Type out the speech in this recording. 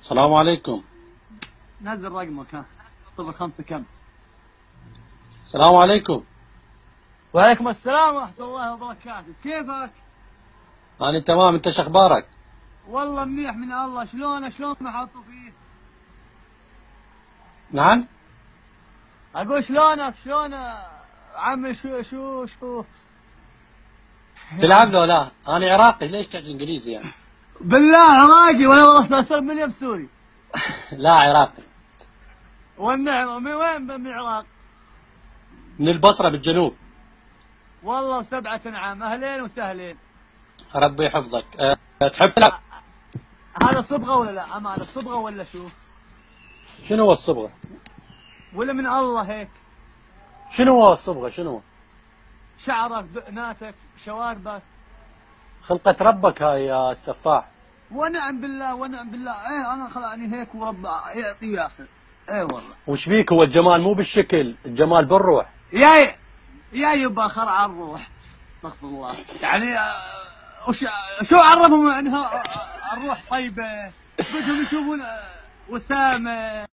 السلام عليكم. نزل رقمك ها. 05 كم؟ السلام عليكم. وعليكم السلام ورحمة الله وبركاته، كيفك؟ أنا تمام، أنت شو أخبارك؟ والله منيح من الله، شلون ما حطوا فيه؟ نعم؟ أقول شلون عمي شو تلعب له لا؟ أنا عراقي، ليش تحكي إنجليزي يعني؟ بالله عراقي ولا والله صار مني بسوري. لا عراقي. والنعمة من وين من العراق؟ من البصرة بالجنوب. والله 7 أنعام، أهلين وسهلين. ربي يحفظك. تحب تلعب؟ هذا صبغة ولا لا؟ أمانة صبغة ولا شو؟ شنو هو الصبغة؟ ولا من الله هيك؟ شنو هو الصبغة؟ شنو هو؟ شعرك، دقناتك، شواربك. خلقة ربك هاي يا السفاح. ونعم بالله ونعم بالله، ايه انا خلقني هيك ورب يعطي وياخذ. ايه والله. وش بيك؟ هو الجمال مو بالشكل، الجمال بالروح. يا يبا خرع الروح. استغفر الله. يعني شو عرفهم انها الروح طيبه؟ بدهم يشوفون وسامه.